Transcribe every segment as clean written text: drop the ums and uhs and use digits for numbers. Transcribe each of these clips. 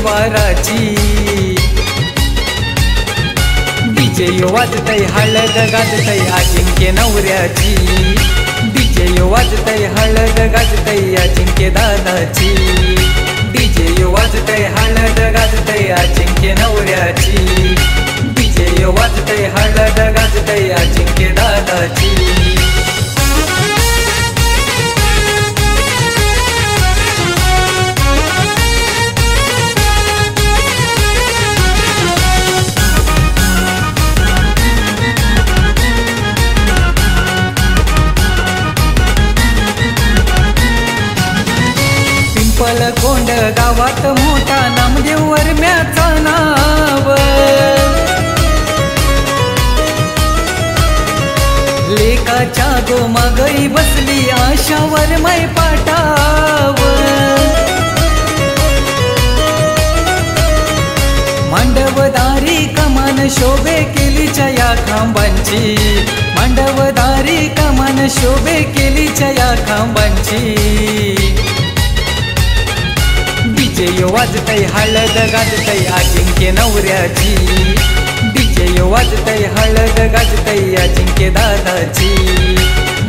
परिवाराची। डीजे वाजतय हळद गाजतय अजिंक्य नवऱ्याची। डीजे वाजतय हळद गाजतय अजिंक्य दादाची। डीजे वाजतय हळद गाजतय अजिंक्य नवऱ्याची। डीजे वाजतय हळद गाजतय अजिंक्य दादाची। पिंपळकोंड गावात मोठा नामदेव वरम्याचा नाव। लेकाच्या गोमागई बसली आशावर मै पाटाव। मांडवदारी कमान शोभे केलीच्या या खांबांची। मांडवदारी कमान शोभे केलीच्या या खांबांची। डीजे वाजतय हळद गाजतय अजिंक्य नवऱ्याची। डीजे वाजतय हळद गाजतय अजिंक्य दादाची।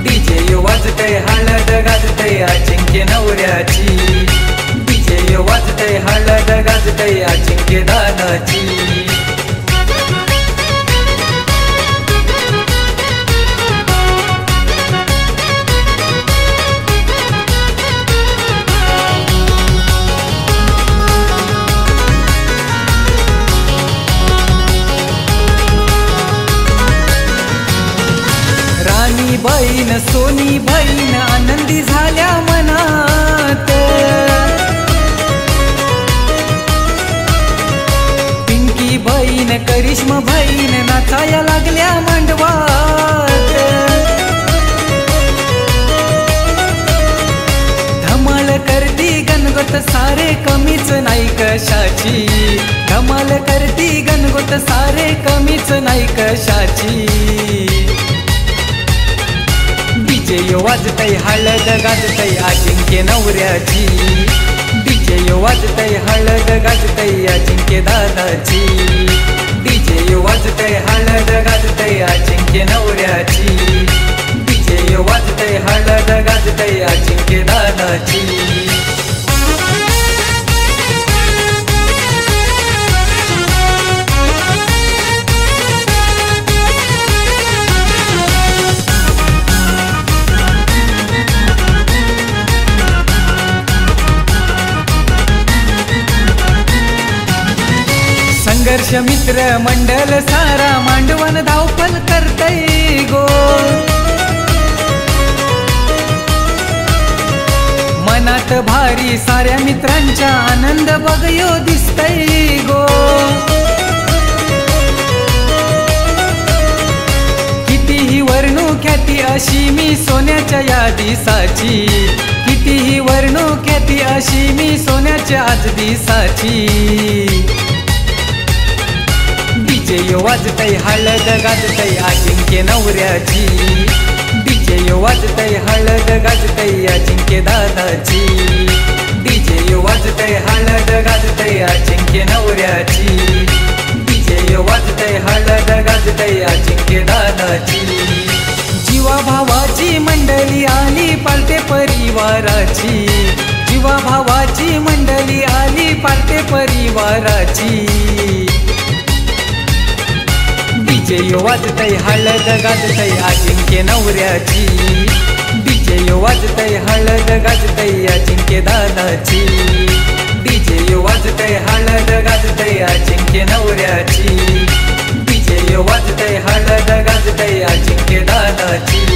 डीजे वाजतय हळद गाजतय अजिंक्य नवऱ्याची। डीजे वाजतय हळद गाजतय अजिंक्य दादाची। राणी बहीण सोनी बहीण आनंदी झाल्या मनात। पिंकी बहीण करिश्मा बहीण नाचाया लागल्या मांडवात। धमाल करती गणगोत सारे कमीच नाही कशाची। धमाल करती गणगोत सारे कमीच नाही कशाची। डीजे वाजतय हळद गाजतय अजिंक्य नवऱ्याची। डीजे वाजतय हळद गाजतय अजिंक्य दादाची। डीजे वाजतय हळद गाजतय अजिंक्य नवऱ्याची। डीजे वाजतय हळद गाजतय अजिंक्य दादाची। संघर्ष मित्र मंडल सारा मांडवन धावपल करतय गो। मनात भारी साऱ्या मित्रांच्या आनंद बघयो दिसतय गो। कितीही वर्णू ख्याती अशी मी सोन्याच्या या दिसाची। कितीही वर्णू ख्याती अशी मी सोन्याच्या आज दिसाची। डीजे वाजतय हळद गाजतय अजिंक्य नवऱ्याची। डीजे वाजतय हळद गाजतय अजिंक्य दादाची। डीजे वाजतय हळद गाजतय अजिंक्य नवऱ्याची। डीजे वाजतय हळद गाजतय अजिंक्य दादाची। जीवा भावाची मंडळी आली पालटे परिवाराची। जीवा भावाची मंडळी आली पालटे परिवाराची। डीजे वाजतय हळद गाजतय अजिंक्य नवऱ्याची। डीजे वाजतय हळद गाजतय अजिंक्य दादाची। डीजे वाजतय हळद गाजतय अजिंक्य नवऱ्याची। डीजे वाजतय हळद गाजतय अजिंक्य दादाची।